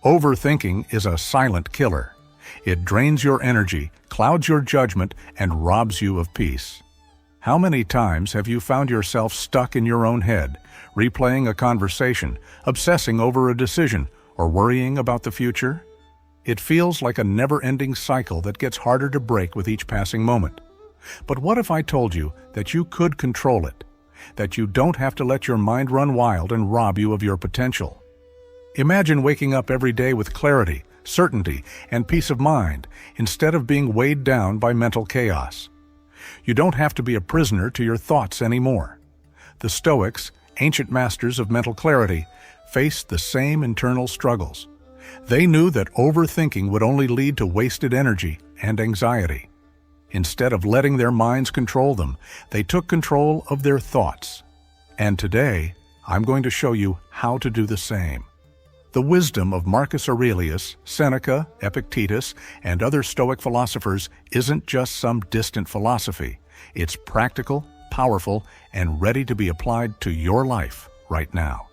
Overthinking is a silent killer. It drains your energy, clouds your judgment, and robs you of peace. How many times have you found yourself stuck in your own head, replaying a conversation, obsessing over a decision, or worrying about the future? It feels like a never-ending cycle that gets harder to break with each passing moment. But what if I told you that you could control it? That you don't have to let your mind run wild and rob you of your potential? Imagine waking up every day with clarity, certainty, and peace of mind, instead of being weighed down by mental chaos. You don't have to be a prisoner to your thoughts anymore. The Stoics, ancient masters of mental clarity, faced the same internal struggles. They knew that overthinking would only lead to wasted energy and anxiety. Instead of letting their minds control them, they took control of their thoughts. And today, I'm going to show you how to do the same. The wisdom of Marcus Aurelius, Seneca, Epictetus, and other Stoic philosophers isn't just some distant philosophy. It's practical, powerful, and ready to be applied to your life right now.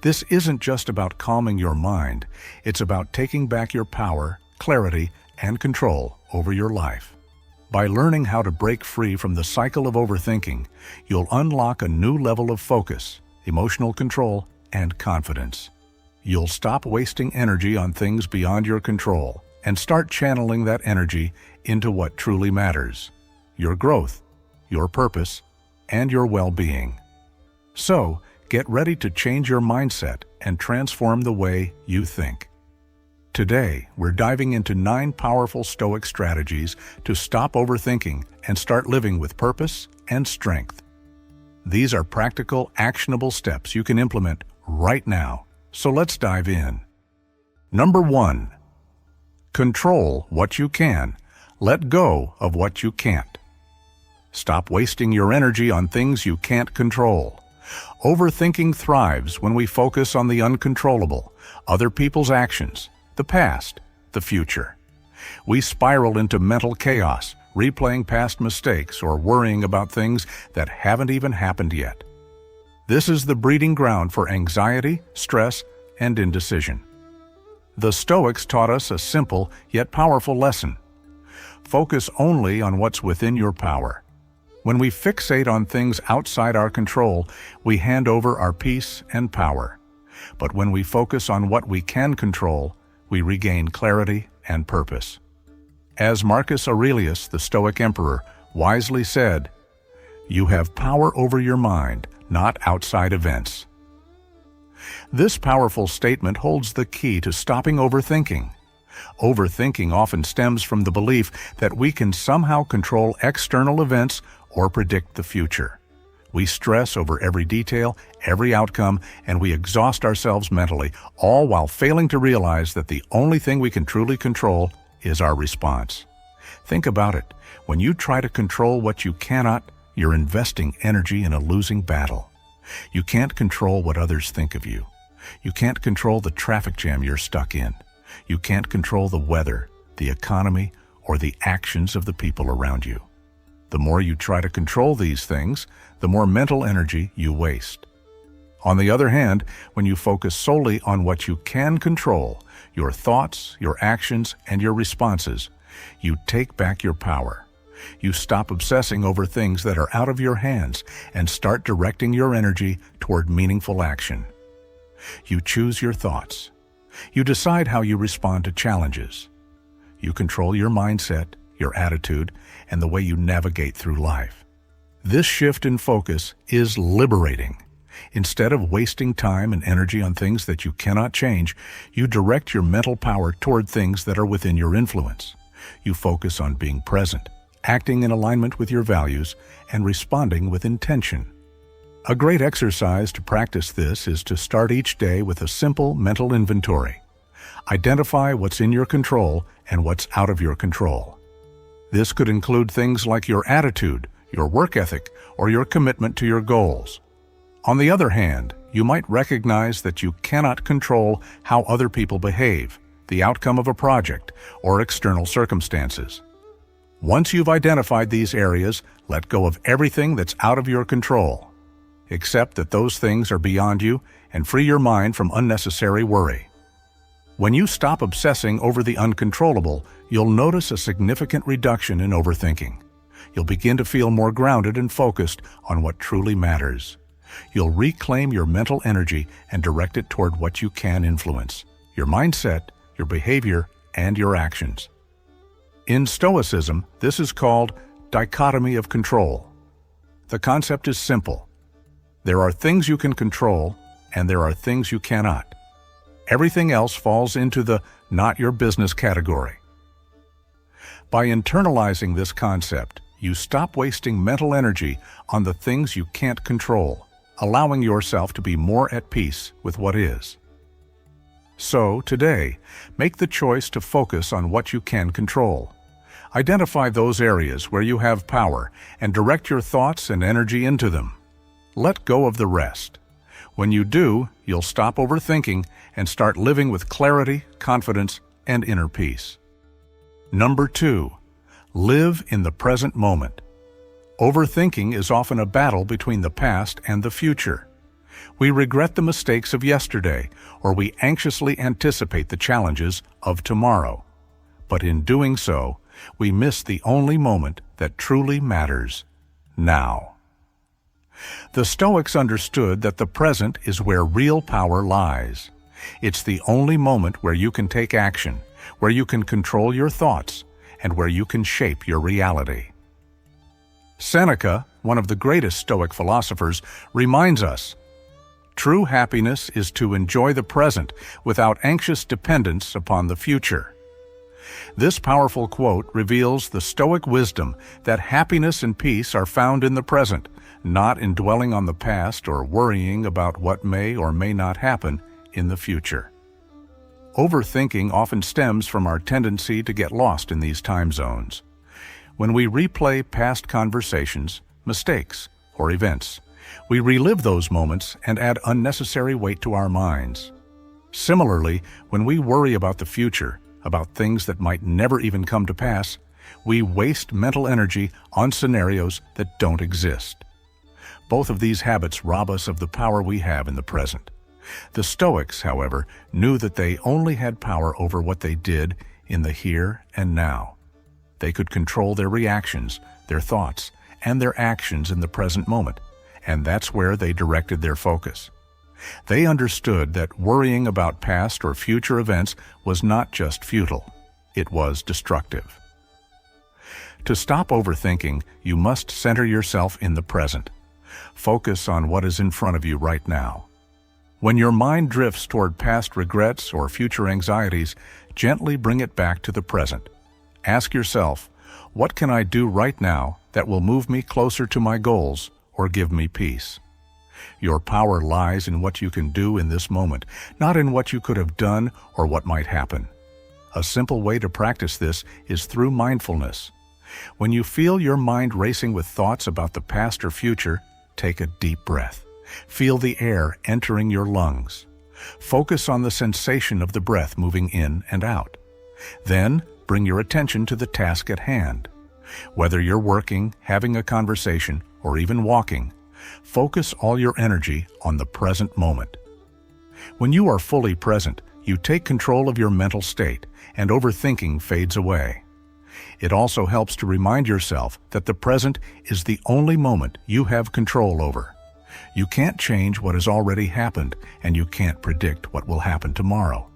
This isn't just about calming your mind. It's about taking back your power, clarity, and control over your life. By learning how to break free from the cycle of overthinking, you'll unlock a new level of focus, emotional control, and confidence. You'll stop wasting energy on things beyond your control and start channeling that energy into what truly matters: your growth, your purpose, and your well-being. So, get ready to change your mindset and transform the way you think. Today, we're diving into 9 powerful Stoic strategies to stop overthinking and start living with purpose and strength. These are practical, actionable steps you can implement right now. So let's dive in. Number 1. Control what you can. Let go of what you can't. Stop wasting your energy on things you can't control. Overthinking thrives when we focus on the uncontrollable, other people's actions, the past, the future. We spiral into mental chaos, replaying past mistakes or worrying about things that haven't even happened yet. This is the breeding ground for anxiety, stress, and indecision. The Stoics taught us a simple yet powerful lesson. Focus only on what's within your power. When we fixate on things outside our control, we hand over our peace and power. But when we focus on what we can control, we regain clarity and purpose. As Marcus Aurelius, the Stoic emperor, wisely said, "You have power over your mind, not outside events." This powerful statement holds the key to stopping overthinking. Overthinking often stems from the belief that we can somehow control external events or predict the future. We stress over every detail, every outcome, and we exhaust ourselves mentally, all while failing to realize that the only thing we can truly control is our response. Think about it. When you try to control what you cannot, you're investing energy in a losing battle. You can't control what others think of you. You can't control the traffic jam you're stuck in. You can't control the weather, the economy, or the actions of the people around you. The more you try to control these things, the more mental energy you waste. On the other hand, when you focus solely on what you can control, your thoughts, your actions, and your responses, you take back your power. You stop obsessing over things that are out of your hands and start directing your energy toward meaningful action. You choose your thoughts. You decide how you respond to challenges. You control your mindset, your attitude, and the way you navigate through life. This shift in focus is liberating. Instead of wasting time and energy on things that you cannot change, you direct your mental power toward things that are within your influence. You focus on being present, acting in alignment with your values, and responding with intention. A great exercise to practice this is to start each day with a simple mental inventory. Identify what's in your control and what's out of your control. This could include things like your attitude, your work ethic, or your commitment to your goals. On the other hand, you might recognize that you cannot control how other people behave, the outcome of a project, or external circumstances. Once you've identified these areas, let go of everything that's out of your control. Accept that those things are beyond you and free your mind from unnecessary worry. When you stop obsessing over the uncontrollable, you'll notice a significant reduction in overthinking. You'll begin to feel more grounded and focused on what truly matters. You'll reclaim your mental energy and direct it toward what you can influence: your mindset, your behavior, and your actions. In Stoicism, this is called Dichotomy of control. The concept is simple. There are things you can control, and there are things you cannot. Everything else falls into the not your business category. By internalizing this concept, you stop wasting mental energy on the things you can't control, allowing yourself to be more at peace with what is. So, today, make the choice to focus on what you can control. Identify those areas where you have power and direct your thoughts and energy into them. Let go of the rest. When you do, you'll stop overthinking and start living with clarity, confidence, and inner peace. Number 2, live in the present moment. Overthinking is often a battle between the past and the future. We regret the mistakes of yesterday, or we anxiously anticipate the challenges of tomorrow. But in doing so, we miss the only moment that truly matters: now. The Stoics understood that the present is where real power lies. It's the only moment where you can take action, where you can control your thoughts, and where you can shape your reality. Seneca, one of the greatest Stoic philosophers, reminds us, "True happiness is to enjoy the present without anxious dependence upon the future." This powerful quote reveals the Stoic wisdom that happiness and peace are found in the present, not in dwelling on the past or worrying about what may or may not happen in the future. Overthinking often stems from our tendency to get lost in these time zones. When we replay past conversations, mistakes, or events, we relive those moments and add unnecessary weight to our minds. Similarly, when we worry about the future, about things that might never even come to pass, we waste mental energy on scenarios that don't exist. Both of these habits rob us of the power we have in the present. The Stoics, however, knew that they only had power over what they did in the here and now. They could control their reactions, their thoughts, and their actions in the present moment, and that's where they directed their focus. They understood that worrying about past or future events was not just futile, it was destructive. To stop overthinking, you must center yourself in the present. Focus on what is in front of you right now. When your mind drifts toward past regrets or future anxieties, gently bring it back to the present. Ask yourself, what can I do right now that will move me closer to my goals or give me peace? Your power lies in what you can do in this moment, not in what you could have done or what might happen. A simple way to practice this is through mindfulness. When you feel your mind racing with thoughts about the past or future, take a deep breath. Feel the air entering your lungs. Focus on the sensation of the breath moving in and out. Then, bring your attention to the task at hand. Whether you're working, having a conversation, or even walking, focus all your energy on the present moment. When you are fully present, you take control of your mental state, and overthinking fades away. It also helps to remind yourself that the present is the only moment you have control over. You can't change what has already happened, and you can't predict what will happen tomorrow.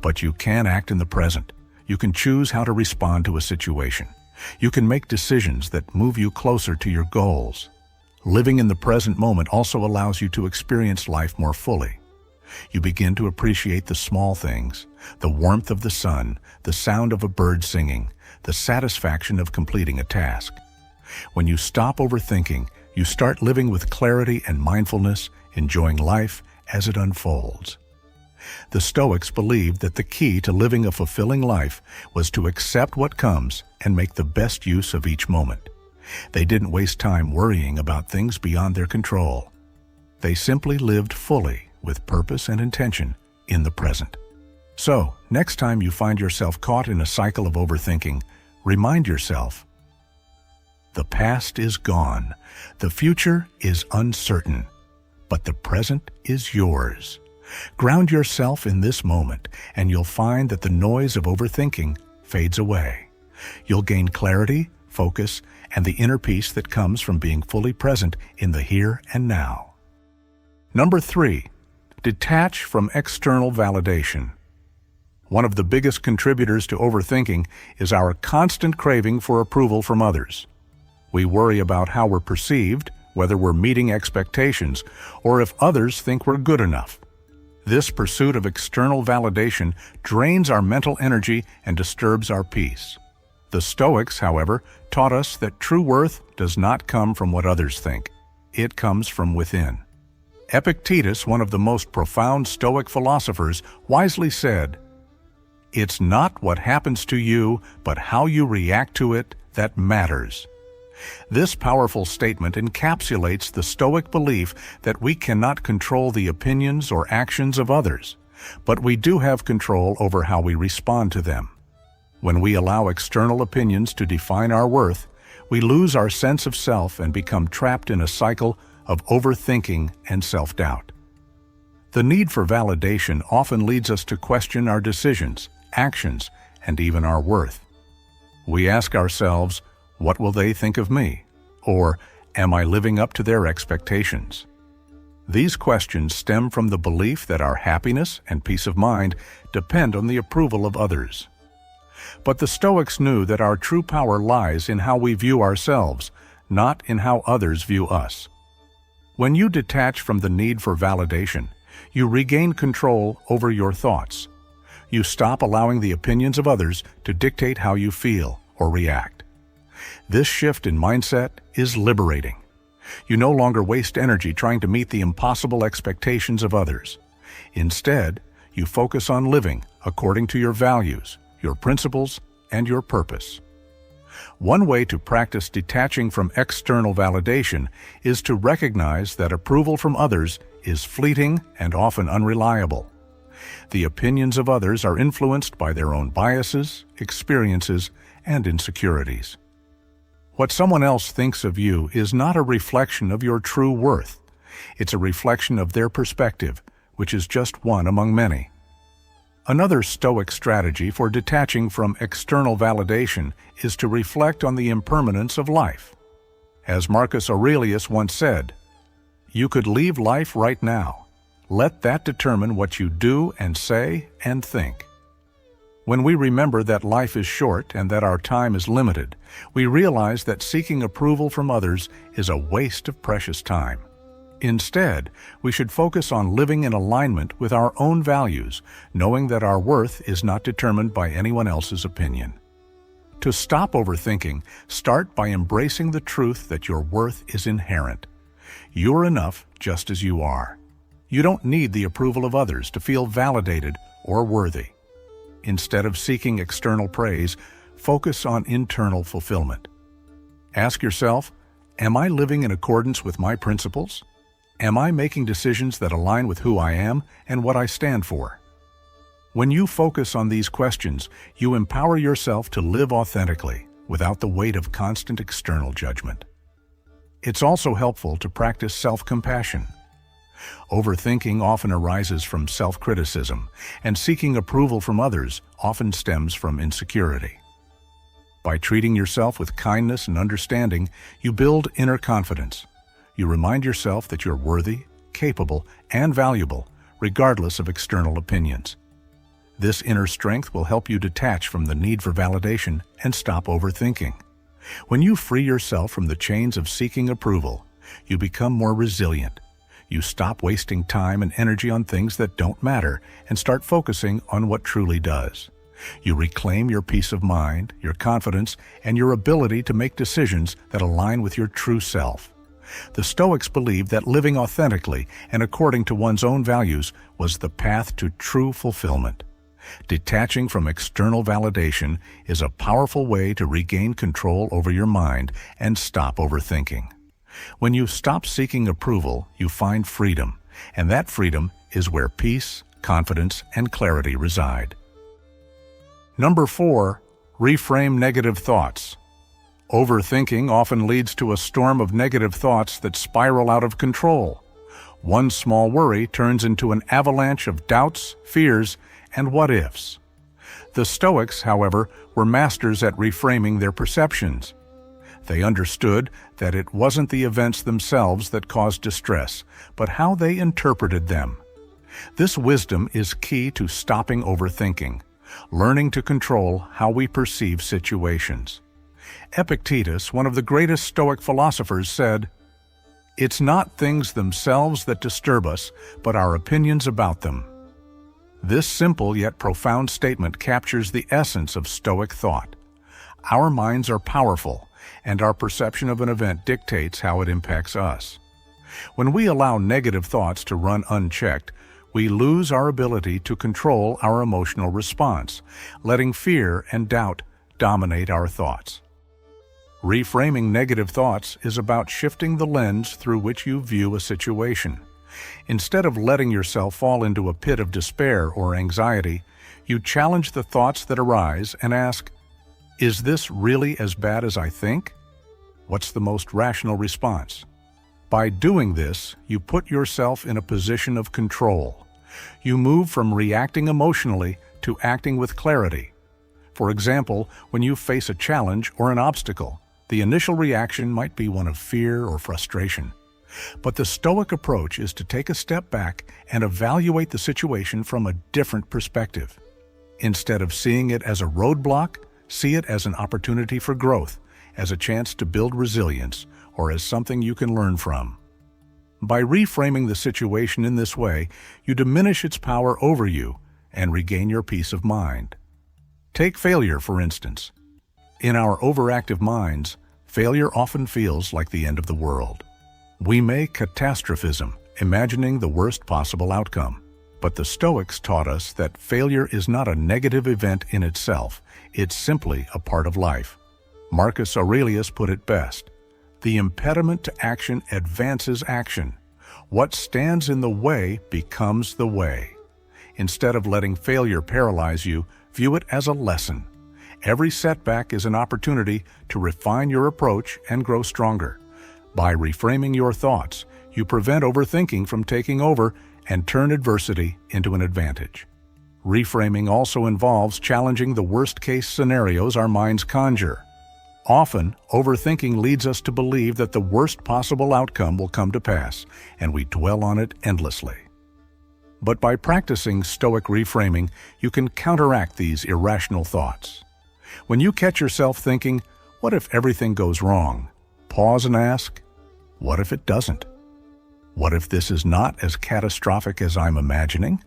But you can act in the present. You can choose how to respond to a situation. You can make decisions that move you closer to your goals. Living in the present moment also allows you to experience life more fully. You begin to appreciate the small things, the warmth of the sun, the sound of a bird singing, the satisfaction of completing a task. When you stop overthinking, you start living with clarity and mindfulness, enjoying life as it unfolds. The Stoics believed that the key to living a fulfilling life was to accept what comes and make the best use of each moment. They didn't waste time worrying about things beyond their control. They simply lived fully, with purpose and intention, in the present. So, next time you find yourself caught in a cycle of overthinking, remind yourself, the past is gone, the future is uncertain, but the present is yours. Ground yourself in this moment, and you'll find that the noise of overthinking fades away. You'll gain clarity, focus, and the inner peace that comes from being fully present in the here and now. Number 3, detach from external validation. One of the biggest contributors to overthinking is our constant craving for approval from others. We worry about how we're perceived, whether we're meeting expectations, or if others think we're good enough. This pursuit of external validation drains our mental energy and disturbs our peace. The Stoics, however, taught us that true worth does not come from what others think. It comes from within. Epictetus, one of the most profound Stoic philosophers, wisely said, "It's not what happens to you, but how you react to it that matters." This powerful statement encapsulates the Stoic belief that we cannot control the opinions or actions of others, but we do have control over how we respond to them. When we allow external opinions to define our worth, we lose our sense of self and become trapped in a cycle of overthinking and self-doubt. The need for validation often leads us to question our decisions, actions, and even our worth. We ask ourselves, "What will they think of me?" Or, "Am I living up to their expectations?" These questions stem from the belief that our happiness and peace of mind depend on the approval of others. But the Stoics knew that our true power lies in how we view ourselves, not in how others view us. When you detach from the need for validation, you regain control over your thoughts. You stop allowing the opinions of others to dictate how you feel or react. This shift in mindset is liberating. You no longer waste energy trying to meet the impossible expectations of others. Instead, you focus on living according to your values, your principles, and your purpose. One way to practice detaching from external validation is to recognize that approval from others is fleeting and often unreliable. The opinions of others are influenced by their own biases, experiences, and insecurities. What someone else thinks of you is not a reflection of your true worth. It's a reflection of their perspective, which is just one among many. Another Stoic strategy for detaching from external validation is to reflect on the impermanence of life. As Marcus Aurelius once said, "You could leave life right now. Let that determine what you do and say and think." When we remember that life is short and that our time is limited, we realize that seeking approval from others is a waste of precious time. Instead, we should focus on living in alignment with our own values, knowing that our worth is not determined by anyone else's opinion. To stop overthinking, start by embracing the truth that your worth is inherent. You're enough just as you are. You don't need the approval of others to feel validated or worthy. Instead of seeking external praise, focus on internal fulfillment. Ask yourself, am I living in accordance with my principles? Am I making decisions that align with who I am and what I stand for? When you focus on these questions, you empower yourself to live authentically, without the weight of constant external judgment. It's also helpful to practice self-compassion. Overthinking often arises from self-criticism, and seeking approval from others often stems from insecurity. By treating yourself with kindness and understanding, you build inner confidence. You remind yourself that you're worthy, capable, and valuable, regardless of external opinions. This inner strength will help you detach from the need for validation and stop overthinking. When you free yourself from the chains of seeking approval, you become more resilient. You stop wasting time and energy on things that don't matter and start focusing on what truly does. You reclaim your peace of mind, your confidence, and your ability to make decisions that align with your true self. The Stoics believed that living authentically and according to one's own values was the path to true fulfillment. Detaching from external validation is a powerful way to regain control over your mind and stop overthinking. When you stop seeking approval, you find freedom, and that freedom is where peace, confidence, and clarity reside. Number 4, reframe negative thoughts. Overthinking often leads to a storm of negative thoughts that spiral out of control. One small worry turns into an avalanche of doubts, fears, and what-ifs. The Stoics, however, were masters at reframing their perceptions. They understood that it wasn't the events themselves that caused distress, but how they interpreted them. This wisdom is key to stopping overthinking, learning to control how we perceive situations. Epictetus, one of the greatest Stoic philosophers, said, "It's not things themselves that disturb us, but our opinions about them." This simple yet profound statement captures the essence of Stoic thought. Our minds are powerful, and our perception of an event dictates how it impacts us. When we allow negative thoughts to run unchecked, we lose our ability to control our emotional response, letting fear and doubt dominate our thoughts. Reframing negative thoughts is about shifting the lens through which you view a situation. Instead of letting yourself fall into a pit of despair or anxiety, you challenge the thoughts that arise and ask, "Is this really as bad as I think?" What's the most rational response? By doing this, you put yourself in a position of control. You move from reacting emotionally to acting with clarity. For example, when you face a challenge or an obstacle, the initial reaction might be one of fear or frustration. But the Stoic approach is to take a step back and evaluate the situation from a different perspective. Instead of seeing it as a roadblock, see it as an opportunity for growth, as a chance to build resilience, or as something you can learn from. By reframing the situation in this way, you diminish its power over you and regain your peace of mind. Take failure, for instance. In our overactive minds, failure often feels like the end of the world. We may catastrophism, imagining the worst possible outcome. But the Stoics taught us that failure is not a negative event in itself, it's simply a part of life. Marcus Aurelius put it best, "The impediment to action advances action. What stands in the way becomes the way." Instead of letting failure paralyze you, view it as a lesson. Every setback is an opportunity to refine your approach and grow stronger. By reframing your thoughts, you prevent overthinking from taking over and turn adversity into an advantage. Reframing also involves challenging the worst-case scenarios our minds conjure. Often, overthinking leads us to believe that the worst possible outcome will come to pass, and we dwell on it endlessly. But by practicing Stoic reframing, you can counteract these irrational thoughts. When you catch yourself thinking, "What if everything goes wrong?" Pause and ask, "What if it doesn't? What if this is not as catastrophic as I'm imagining?"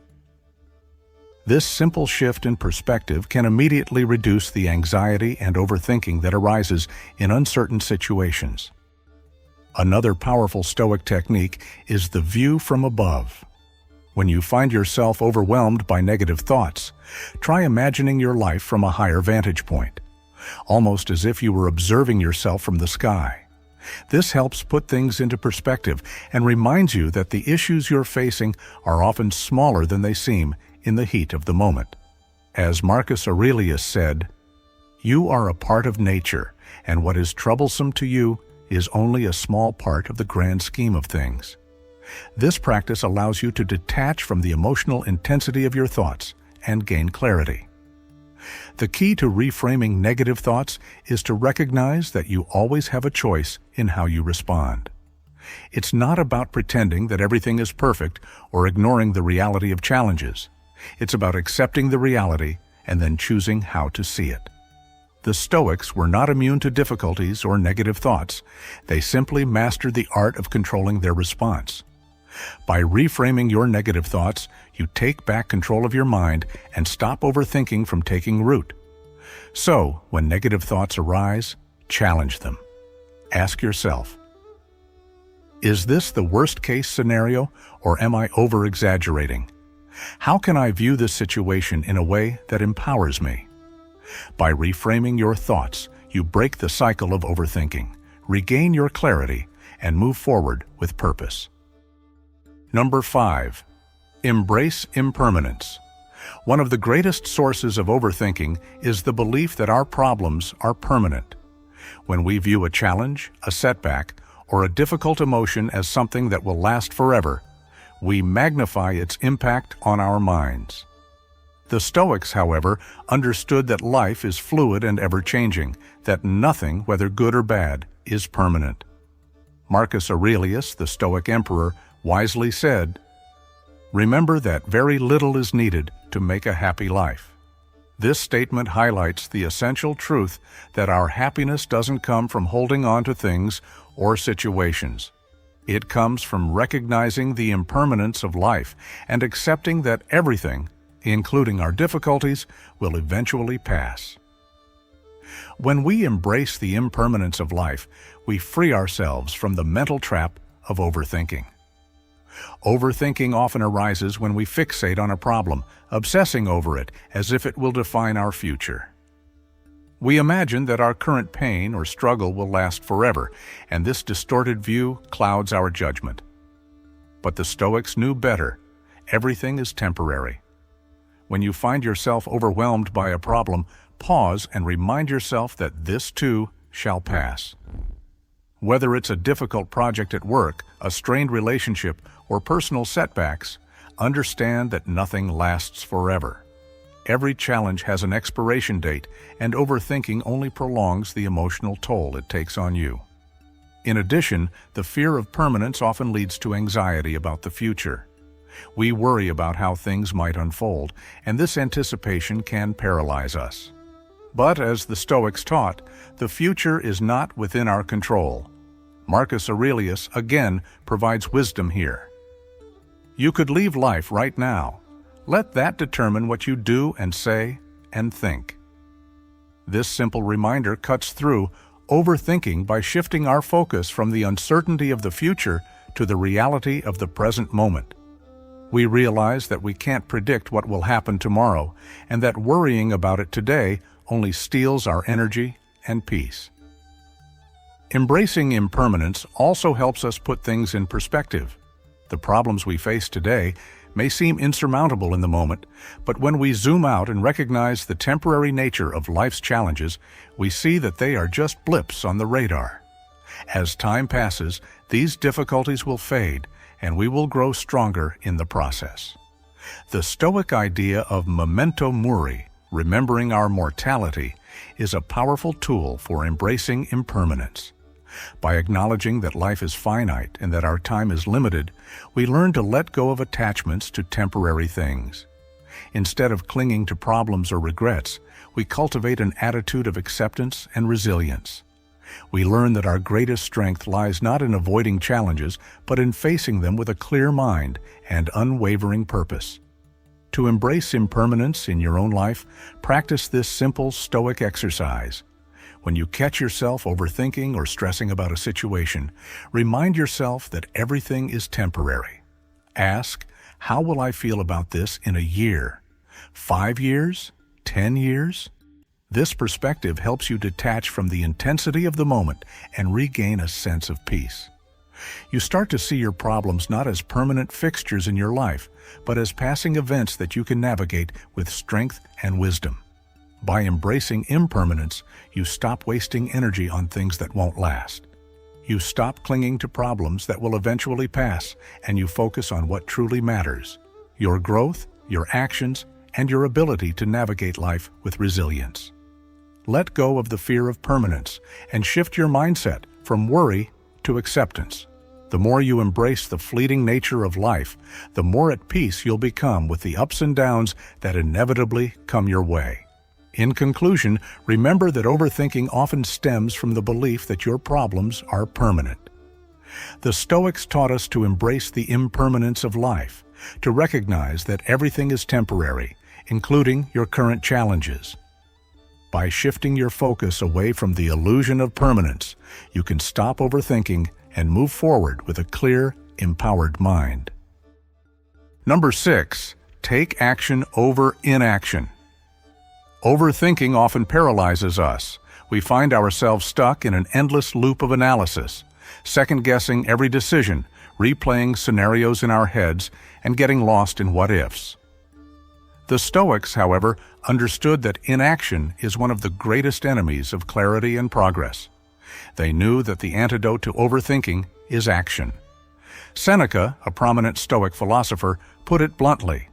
This simple shift in perspective can immediately reduce the anxiety and overthinking that arises in uncertain situations. Another powerful Stoic technique is the view from above. When you find yourself overwhelmed by negative thoughts, try imagining your life from a higher vantage point, almost as if you were observing yourself from the sky. This helps put things into perspective and reminds you that the issues you're facing are often smaller than they seem in the heat of the moment. As Marcus Aurelius said, "You are a part of nature, and what is troublesome to you is only a small part of the grand scheme of things." This practice allows you to detach from the emotional intensity of your thoughts and gain clarity. The key to reframing negative thoughts is to recognize that you always have a choice in how you respond. It's not about pretending that everything is perfect or ignoring the reality of challenges. It's about accepting the reality and then choosing how to see it. The Stoics were not immune to difficulties or negative thoughts. They simply mastered the art of controlling their response. By reframing your negative thoughts, you take back control of your mind and stop overthinking from taking root. So, when negative thoughts arise, challenge them. Ask yourself, "Is this the worst-case scenario, or am I over-exaggerating? How can I view this situation in a way that empowers me?" By reframing your thoughts, you break the cycle of overthinking, regain your clarity, and move forward with purpose. Number 5. Embrace impermanence. One of the greatest sources of overthinking is the belief that our problems are permanent. When we view a challenge, a setback, or a difficult emotion as something that will last forever, we magnify its impact on our minds. The Stoics, however, understood that life is fluid and ever-changing, that nothing, whether good or bad, is permanent. Marcus Aurelius, the Stoic emperor, wisely said, "Remember that very little is needed to make a happy life." This statement highlights the essential truth that our happiness doesn't come from holding on to things or situations. It comes from recognizing the impermanence of life and accepting that everything, including our difficulties, will eventually pass. When we embrace the impermanence of life, we free ourselves from the mental trap of overthinking. Overthinking often arises when we fixate on a problem, obsessing over it as if it will define our future. We imagine that our current pain or struggle will last forever, and this distorted view clouds our judgment. But the Stoics knew better. Everything is temporary. When you find yourself overwhelmed by a problem, pause and remind yourself that this too shall pass. Whether it's a difficult project at work, a strained relationship, or personal setbacks, understand that nothing lasts forever. Every challenge has an expiration date, and overthinking only prolongs the emotional toll it takes on you. In addition, the fear of permanence often leads to anxiety about the future. We worry about how things might unfold, and this anticipation can paralyze us. But as the Stoics taught, the future is not within our control. Marcus Aurelius again provides wisdom here. You could leave life right now. Let that determine what you do and say and think. This simple reminder cuts through overthinking by shifting our focus from the uncertainty of the future to the reality of the present moment. We realize that we can't predict what will happen tomorrow, and that worrying about it today only steals our energy and peace. Embracing impermanence also helps us put things in perspective. The problems we face today may seem insurmountable in the moment, but when we zoom out and recognize the temporary nature of life's challenges, we see that they are just blips on the radar. As time passes, these difficulties will fade, and we will grow stronger in the process. The Stoic idea of memento mori, remembering our mortality, is a powerful tool for embracing impermanence. By acknowledging that life is finite and that our time is limited, we learn to let go of attachments to temporary things. Instead of clinging to problems or regrets, we cultivate an attitude of acceptance and resilience. We learn that our greatest strength lies not in avoiding challenges, but in facing them with a clear mind and unwavering purpose. To embrace impermanence in your own life, practice this simple Stoic exercise. When you catch yourself overthinking or stressing about a situation, remind yourself that everything is temporary. Ask, how will I feel about this in a year? 5 years? 10 years? This perspective helps you detach from the intensity of the moment and regain a sense of peace. You start to see your problems not as permanent fixtures in your life, but as passing events that you can navigate with strength and wisdom. By embracing impermanence, you stop wasting energy on things that won't last. You stop clinging to problems that will eventually pass, and you focus on what truly matters: your growth, your actions, and your ability to navigate life with resilience. Let go of the fear of permanence and shift your mindset from worry to acceptance. The more you embrace the fleeting nature of life, the more at peace you'll become with the ups and downs that inevitably come your way. In conclusion, remember that overthinking often stems from the belief that your problems are permanent. The Stoics taught us to embrace the impermanence of life, to recognize that everything is temporary, including your current challenges. By shifting your focus away from the illusion of permanence, you can stop overthinking and move forward with a clear, empowered mind. Number 6, take action over inaction. Overthinking often paralyzes us. We find ourselves stuck in an endless loop of analysis, second-guessing every decision, replaying scenarios in our heads, and getting lost in what-ifs. The Stoics, however, understood that inaction is one of the greatest enemies of clarity and progress. They knew that the antidote to overthinking is action. Seneca, a prominent Stoic philosopher, put it bluntly,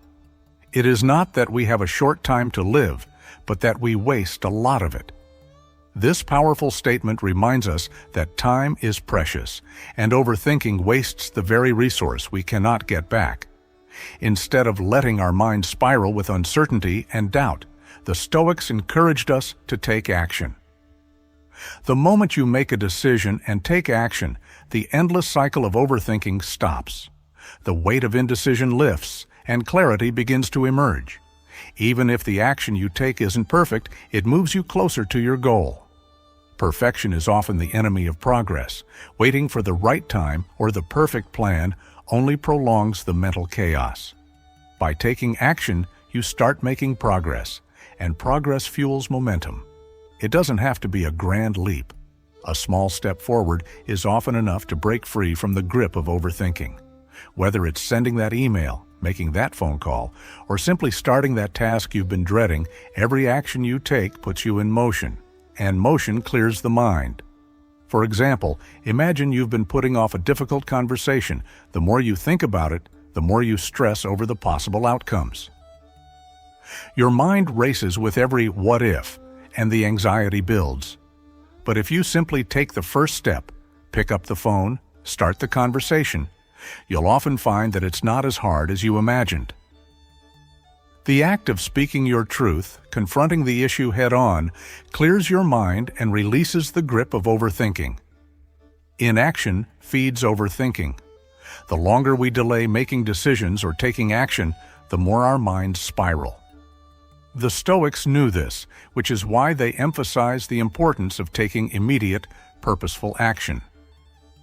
"It is not that we have a short time to live, but that we waste a lot of it." This powerful statement reminds us that time is precious, and overthinking wastes the very resource we cannot get back. Instead of letting our mind spiral with uncertainty and doubt, the Stoics encouraged us to take action. The moment you make a decision and take action, the endless cycle of overthinking stops. The weight of indecision lifts, and clarity begins to emerge. Even if the action you take isn't perfect, it moves you closer to your goal. Perfection is often the enemy of progress. Waiting for the right time or the perfect plan only prolongs the mental chaos. By taking action, you start making progress, and progress fuels momentum. It doesn't have to be a grand leap. A small step forward is often enough to break free from the grip of overthinking. Whether it's sending that email, making that phone call, or simply starting that task you've been dreading, every action you take puts you in motion, and motion clears the mind. For example, imagine you've been putting off a difficult conversation. The more you think about it, the more you stress over the possible outcomes. Your mind races with every what if, and the anxiety builds. But if you simply take the first step, pick up the phone, start the conversation, you'll often find that it's not as hard as you imagined. The act of speaking your truth, confronting the issue head-on, clears your mind and releases the grip of overthinking. Inaction feeds overthinking. The longer we delay making decisions or taking action, the more our minds spiral. The Stoics knew this, which is why they emphasize the importance of taking immediate, purposeful action.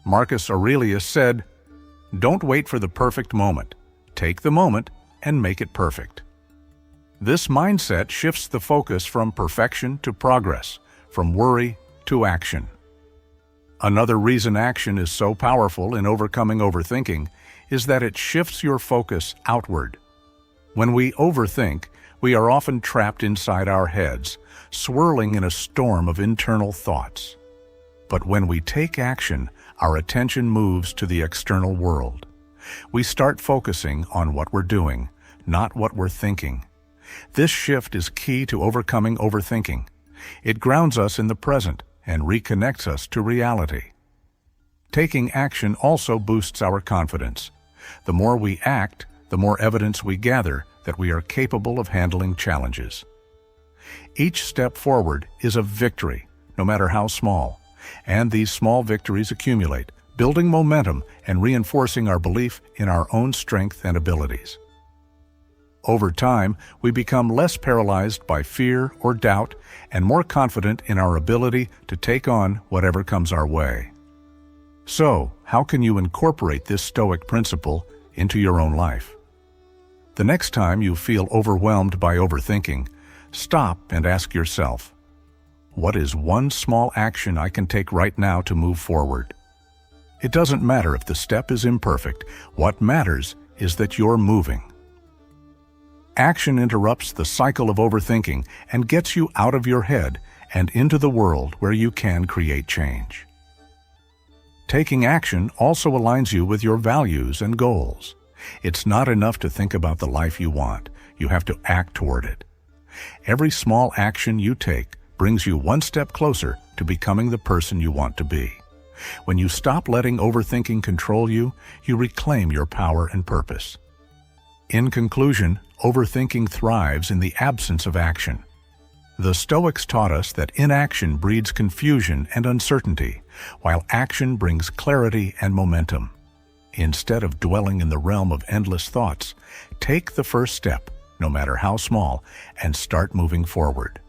Marcus Aurelius said, "Don't wait for the perfect moment. Take the moment and make it perfect." This mindset shifts the focus from perfection to progress, from worry to action. Another reason action is so powerful in overcoming overthinking is that it shifts your focus outward. When we overthink, we are often trapped inside our heads, swirling in a storm of internal thoughts. But when we take action, our attention moves to the external world. We start focusing on what we're doing, not what we're thinking. This shift is key to overcoming overthinking. It grounds us in the present and reconnects us to reality. Taking action also boosts our confidence. The more we act, the more evidence we gather that we are capable of handling challenges. Each step forward is a victory, no matter how small, and these small victories accumulate, building momentum and reinforcing our belief in our own strength and abilities. Over time, we become less paralyzed by fear or doubt and more confident in our ability to take on whatever comes our way. So, how can you incorporate this Stoic principle into your own life? The next time you feel overwhelmed by overthinking, stop and ask yourself, what is one small action I can take right now to move forward? It doesn't matter if the step is imperfect. What matters is that you're moving. Action interrupts the cycle of overthinking and gets you out of your head and into the world where you can create change. Taking action also aligns you with your values and goals. It's not enough to think about the life you want. You have to act toward it. Every small action you take brings you one step closer to becoming the person you want to be. When you stop letting overthinking control you, you reclaim your power and purpose. In conclusion, overthinking thrives in the absence of action. The Stoics taught us that inaction breeds confusion and uncertainty, while action brings clarity and momentum. Instead of dwelling in the realm of endless thoughts, take the first step, no matter how small, and start moving forward.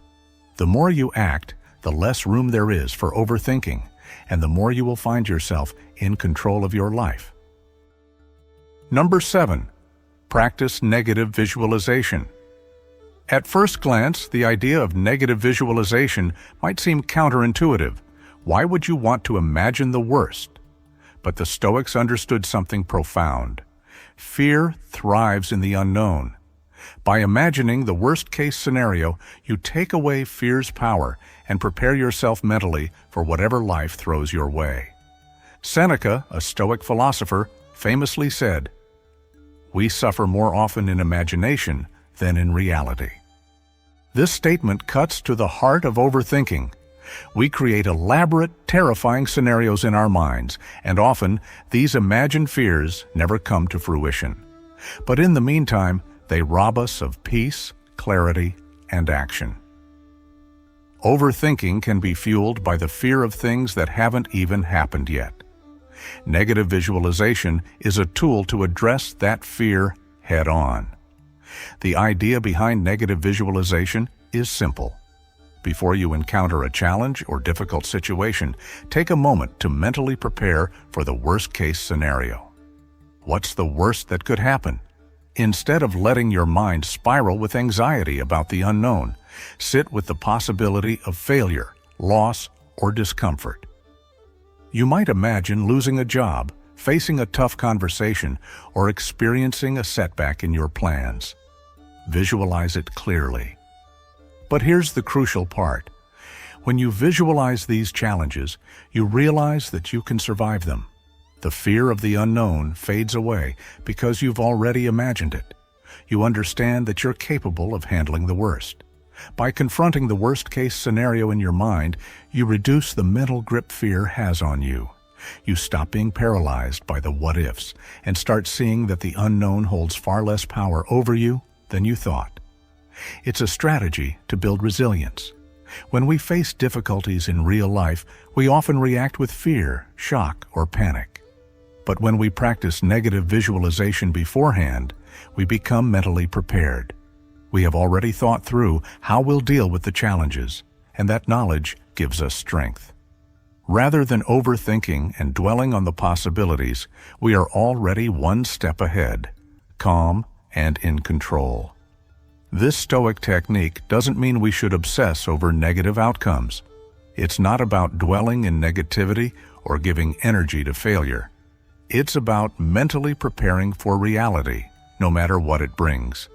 The more you act, the less room there is for overthinking, and the more you will find yourself in control of your life. Number 7. Practice negative visualization. At first glance, the idea of negative visualization might seem counterintuitive. Why would you want to imagine the worst? But the Stoics understood something profound. Fear thrives in the unknown. By imagining the worst-case scenario, you take away fear's power and prepare yourself mentally for whatever life throws your way. Seneca, a Stoic philosopher, famously said, "We suffer more often in imagination than in reality." This statement cuts to the heart of overthinking. We create elaborate, terrifying scenarios in our minds, and often these imagined fears never come to fruition. But in the meantime, they rob us of peace, clarity, and action. Overthinking can be fueled by the fear of things that haven't even happened yet. Negative visualization is a tool to address that fear head-on. The idea behind negative visualization is simple. Before you encounter a challenge or difficult situation, take a moment to mentally prepare for the worst-case scenario. What's the worst that could happen? Instead of letting your mind spiral with anxiety about the unknown, sit with the possibility of failure, loss, or discomfort. You might imagine losing a job, facing a tough conversation, or experiencing a setback in your plans. Visualize it clearly. But here's the crucial part. When you visualize these challenges, you realize that you can survive them. The fear of the unknown fades away because you've already imagined it. You understand that you're capable of handling the worst. By confronting the worst-case scenario in your mind, you reduce the mental grip fear has on you. You stop being paralyzed by the what-ifs and start seeing that the unknown holds far less power over you than you thought. It's a strategy to build resilience. When we face difficulties in real life, we often react with fear, shock, or panic. But when we practice negative visualization beforehand, we become mentally prepared. We have already thought through how we'll deal with the challenges, and that knowledge gives us strength. Rather than overthinking and dwelling on the possibilities, we are already one step ahead, calm and in control. This Stoic technique doesn't mean we should obsess over negative outcomes. It's not about dwelling in negativity or giving energy to failure. It's about mentally preparing for reality, no matter what it brings.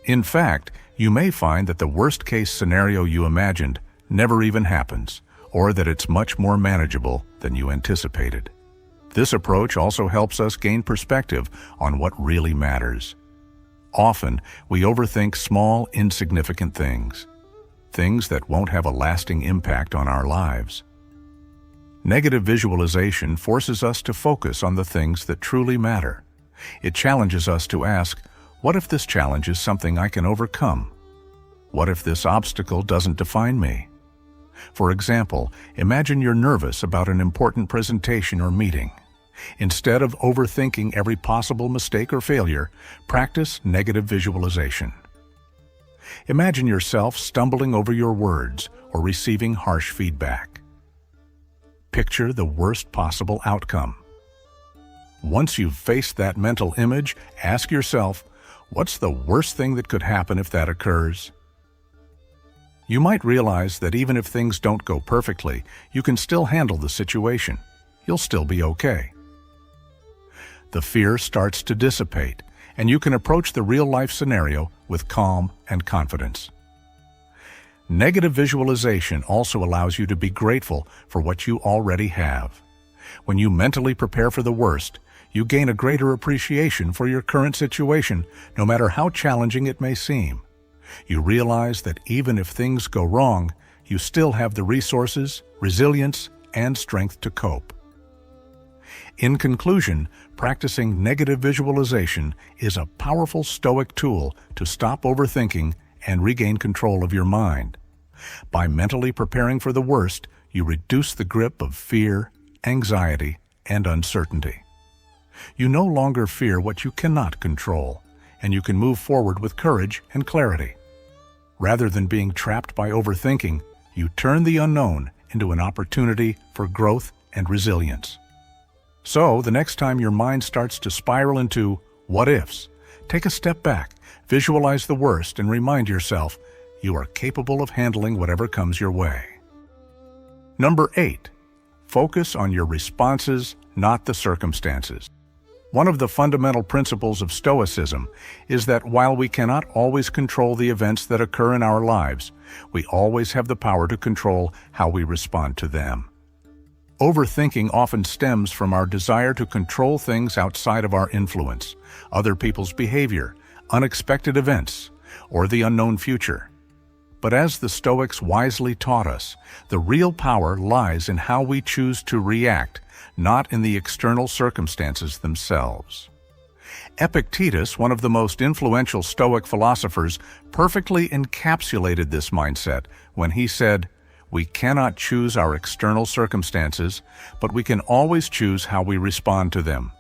In fact, you may find that the worst-case scenario you imagined never even happens, or that it's much more manageable than you anticipated. This approach also helps us gain perspective on what really matters. Often, we overthink small, insignificant things that won't have a lasting impact on our lives. Negative visualization forces us to focus on the things that truly matter. It challenges us to ask, what if this challenge is something I can overcome? What if this obstacle doesn't define me? For example, imagine you're nervous about an important presentation or meeting. Instead of overthinking every possible mistake or failure, practice negative visualization. Imagine yourself stumbling over your words or receiving harsh feedback. Picture the worst possible outcome. Once you've faced that mental image, ask yourself, what's the worst thing that could happen if that occurs? You might realize that even if things don't go perfectly, you can still handle the situation. You'll still be okay. The fear starts to dissipate, and you can approach the real-life scenario with calm and confidence. Negative visualization also allows you to be grateful for what you already have. When you mentally prepare for the worst, you gain a greater appreciation for your current situation, no matter how challenging it may seem. You realize that even if things go wrong, you still have the resources, resilience, and strength to cope. In conclusion, practicing negative visualization is a powerful Stoic tool to stop overthinking and regain control of your mind. By mentally preparing for the worst, you reduce the grip of fear, anxiety, and uncertainty. You no longer fear what you cannot control, and you can move forward with courage and clarity. Rather than being trapped by overthinking, you turn the unknown into an opportunity for growth and resilience. So, the next time your mind starts to spiral into what-ifs, take a step back, visualize the worst, and remind yourself you are capable of handling whatever comes your way. Number 8. Focus on your responses, not the circumstances. One of the fundamental principles of Stoicism is that while we cannot always control the events that occur in our lives, we always have the power to control how we respond to them. Overthinking often stems from our desire to control things outside of our influence, other people's behavior, unexpected events, or the unknown future. But as the Stoics wisely taught us, the real power lies in how we choose to react, not in the external circumstances themselves. Epictetus, one of the most influential Stoic philosophers, perfectly encapsulated this mindset when he said, "We cannot choose our external circumstances, but we can always choose how we respond to them."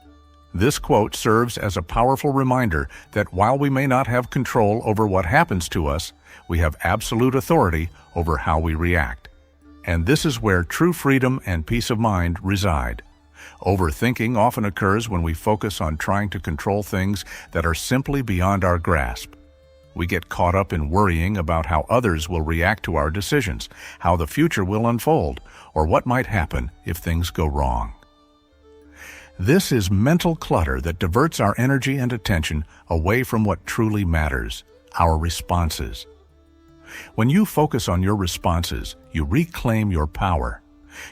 This quote serves as a powerful reminder that while we may not have control over what happens to us, we have absolute authority over how we react. And this is where true freedom and peace of mind reside. Overthinking often occurs when we focus on trying to control things that are simply beyond our grasp. We get caught up in worrying about how others will react to our decisions, how the future will unfold, or what might happen if things go wrong. This is mental clutter that diverts our energy and attention away from what truly matters, our responses. When you focus on your responses, you reclaim your power.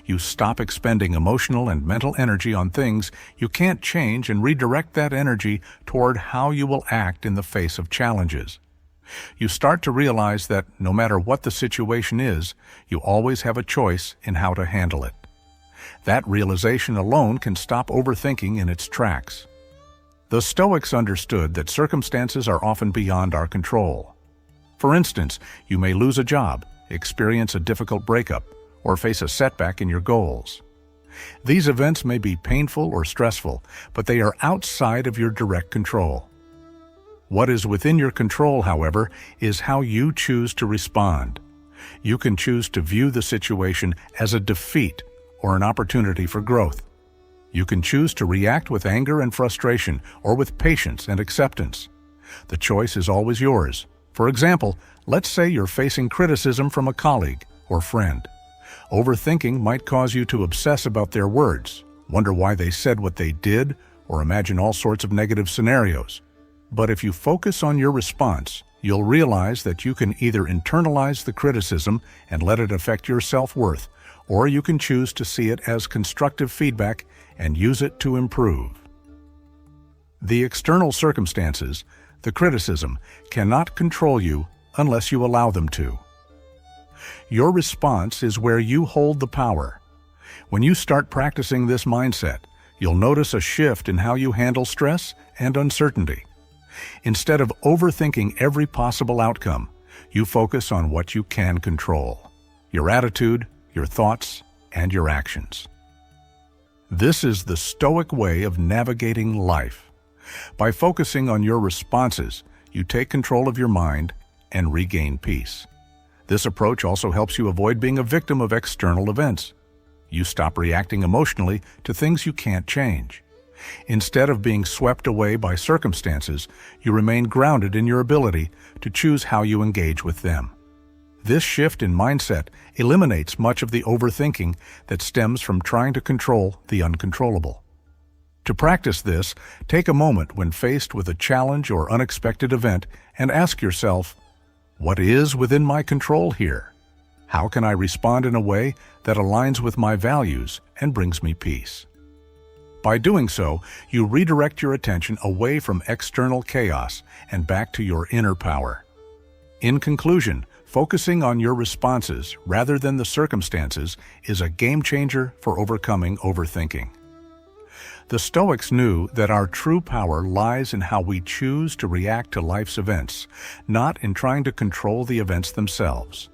You stop expending emotional and mental energy on things you can't change and redirect that energy toward how you will act in the face of challenges. You start to realize that no matter what the situation is, you always have a choice in how to handle it. That realization alone can stop overthinking in its tracks. The Stoics understood that circumstances are often beyond our control. For instance, you may lose a job, experience a difficult breakup, or face a setback in your goals. These events may be painful or stressful, but they are outside of your direct control. What is within your control, however, is how you choose to respond. You can choose to view the situation as a defeat or an opportunity for growth. You can choose to react with anger and frustration or with patience and acceptance. The choice is always yours. For example, let's say you're facing criticism from a colleague or friend. Overthinking might cause you to obsess about their words, wonder why they said what they did, or imagine all sorts of negative scenarios. But if you focus on your response, you'll realize that you can either internalize the criticism and let it affect your self-worth, or you can choose to see it as constructive feedback and use it to improve. The external circumstances, the criticism, cannot control you unless you allow them to. Your response is where you hold the power. When you start practicing this mindset, you'll notice a shift in how you handle stress and uncertainty. Instead of overthinking every possible outcome, you focus on what you can control: your attitude, your thoughts, and your actions. This is the Stoic way of navigating life. By focusing on your responses, you take control of your mind and regain peace. This approach also helps you avoid being a victim of external events. You stop reacting emotionally to things you can't change. Instead of being swept away by circumstances, you remain grounded in your ability to choose how you engage with them. This shift in mindset eliminates much of the overthinking that stems from trying to control the uncontrollable. To practice this, take a moment when faced with a challenge or unexpected event and ask yourself, what is within my control here? How can I respond in a way that aligns with my values and brings me peace? By doing so, you redirect your attention away from external chaos and back to your inner power. In conclusion, focusing on your responses rather than the circumstances is a game changer for overcoming overthinking. The Stoics knew that our true power lies in how we choose to react to life's events, not in trying to control the events themselves.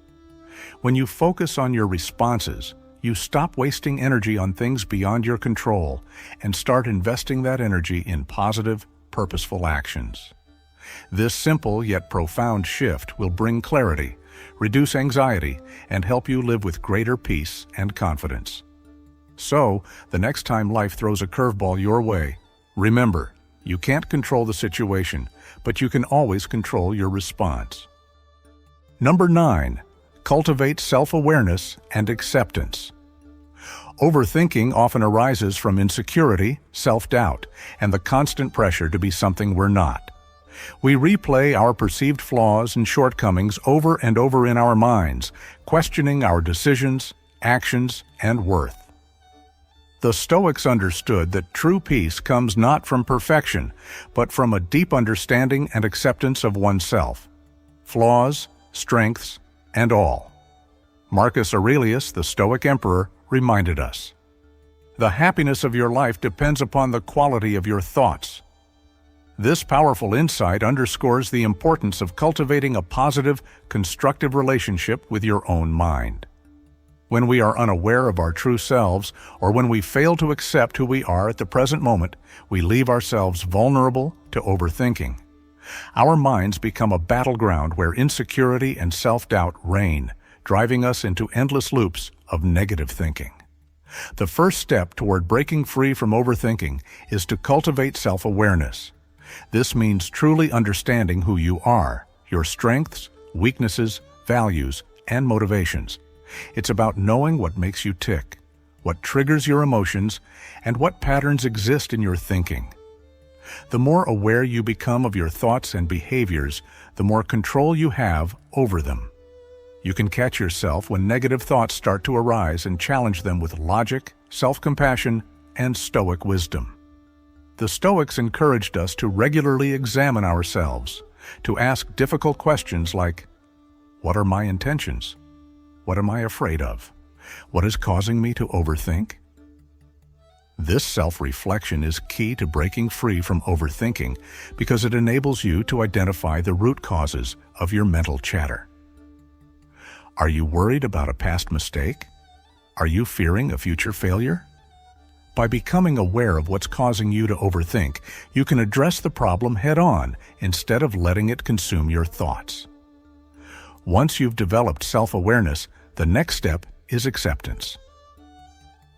When you focus on your responses, you stop wasting energy on things beyond your control and start investing that energy in positive, purposeful actions. This simple yet profound shift will bring clarity, reduce anxiety, and help you live with greater peace and confidence. So, the next time life throws a curveball your way, remember, you can't control the situation, but you can always control your response. Number 9. Cultivate self-awareness and acceptance. Overthinking often arises from insecurity, self-doubt, and the constant pressure to be something we're not. We replay our perceived flaws and shortcomings over and over in our minds, questioning our decisions, actions, and worth. The Stoics understood that true peace comes not from perfection, but from a deep understanding and acceptance of oneself, flaws, strengths, and all. Marcus Aurelius, the Stoic emperor, reminded us, "The happiness of your life depends upon the quality of your thoughts." This powerful insight underscores the importance of cultivating a positive, constructive relationship with your own mind. When we are unaware of our true selves, or when we fail to accept who we are at the present moment, we leave ourselves vulnerable to overthinking. Our minds become a battleground where insecurity and self-doubt reign, driving us into endless loops of negative thinking. The first step toward breaking free from overthinking is to cultivate self-awareness. This means truly understanding who you are, your strengths, weaknesses, values, and motivations. It's about knowing what makes you tick, what triggers your emotions, and what patterns exist in your thinking. The more aware you become of your thoughts and behaviors, the more control you have over them. You can catch yourself when negative thoughts start to arise and challenge them with logic, self-compassion, and Stoic wisdom. The Stoics encouraged us to regularly examine ourselves, to ask difficult questions like, what are my intentions? What am I afraid of? What is causing me to overthink? This self-reflection is key to breaking free from overthinking because it enables you to identify the root causes of your mental chatter. Are you worried about a past mistake? Are you fearing a future failure? By becoming aware of what's causing you to overthink, you can address the problem head-on instead of letting it consume your thoughts. Once you've developed self-awareness, the next step is acceptance.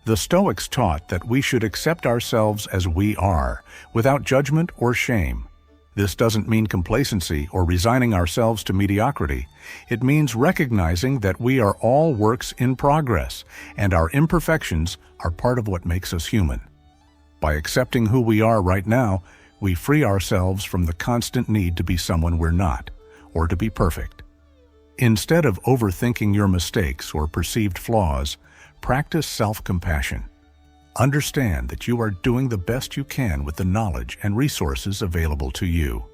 The Stoics taught that we should accept ourselves as we are, without judgment or shame. This doesn't mean complacency or resigning ourselves to mediocrity. It means recognizing that we are all works in progress, and our imperfections are part of what makes us human. By accepting who we are right now, we free ourselves from the constant need to be someone we're not, or to be perfect. Instead of overthinking your mistakes or perceived flaws, practice self-compassion. Understand that you are doing the best you can with the knowledge and resources available to you.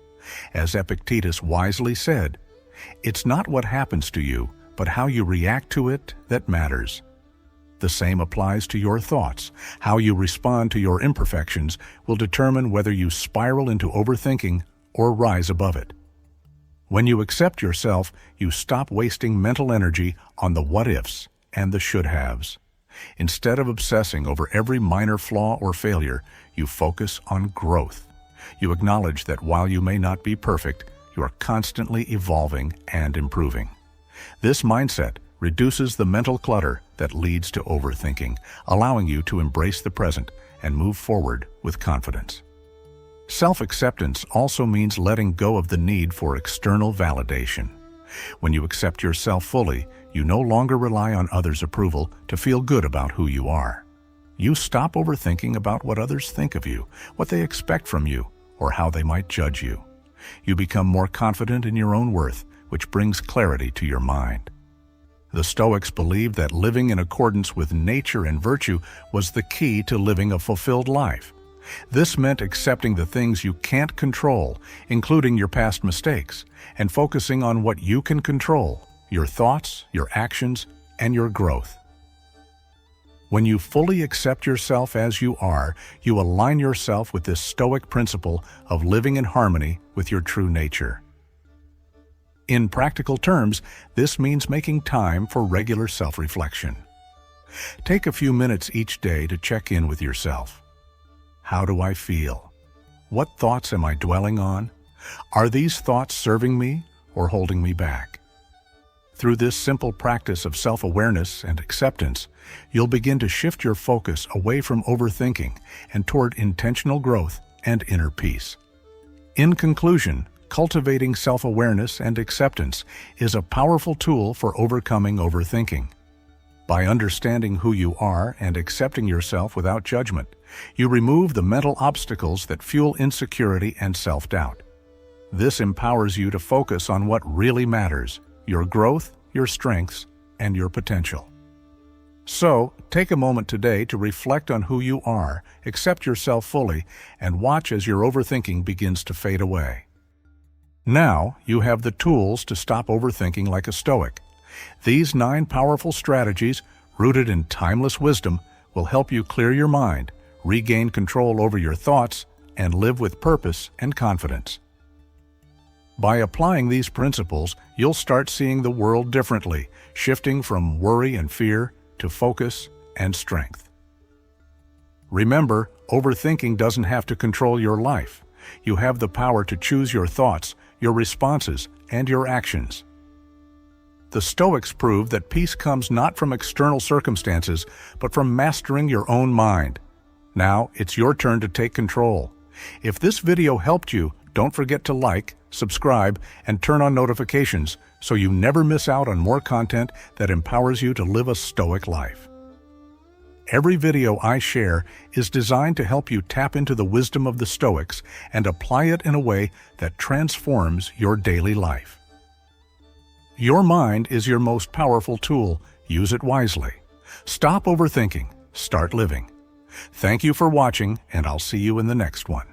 As Epictetus wisely said, "It's not what happens to you, but how you react to it that matters." The same applies to your thoughts. How you respond to your imperfections will determine whether you spiral into overthinking or rise above it. When you accept yourself, you stop wasting mental energy on the what-ifs and the should-haves. Instead of obsessing over every minor flaw or failure, you focus on growth. You acknowledge that while you may not be perfect, you are constantly evolving and improving. This mindset reduces the mental clutter that leads to overthinking, allowing you to embrace the present and move forward with confidence. Self-acceptance also means letting go of the need for external validation. When you accept yourself fully, you no longer rely on others' approval to feel good about who you are. You stop overthinking about what others think of you, what they expect from you, or how they might judge you. You become more confident in your own worth, which brings clarity to your mind. The Stoics believed that living in accordance with nature and virtue was the key to living a fulfilled life. This meant accepting the things you can't control, including your past mistakes, and focusing on what you can control, your thoughts, your actions, and your growth. When you fully accept yourself as you are, you align yourself with this Stoic principle of living in harmony with your true nature. In practical terms, this means making time for regular self-reflection. Take a few minutes each day to check in with yourself. How do I feel? What thoughts am I dwelling on? Are these thoughts serving me or holding me back? Through this simple practice of self-awareness and acceptance, you'll begin to shift your focus away from overthinking and toward intentional growth and inner peace. In conclusion, cultivating self-awareness and acceptance is a powerful tool for overcoming overthinking. By understanding who you are and accepting yourself without judgment, you remove the mental obstacles that fuel insecurity and self-doubt. This empowers you to focus on what really matters: your growth, your strengths, and your potential. So, take a moment today to reflect on who you are, accept yourself fully, and watch as your overthinking begins to fade away. Now, you have the tools to stop overthinking like a Stoic. These 9 powerful strategies, rooted in timeless wisdom, will help you clear your mind, regain control over your thoughts, and live with purpose and confidence. By applying these principles, you'll start seeing the world differently, shifting from worry and fear to focus and strength. Remember, overthinking doesn't have to control your life. You have the power to choose your thoughts, your responses, and your actions. The Stoics prove that peace comes not from external circumstances, but from mastering your own mind. Now, it's your turn to take control. If this video helped you, don't forget to like, subscribe, and turn on notifications so you never miss out on more content that empowers you to live a Stoic life. Every video I share is designed to help you tap into the wisdom of the Stoics and apply it in a way that transforms your daily life. Your mind is your most powerful tool. Use it wisely. Stop overthinking. Start living. Thank you for watching, and I'll see you in the next one.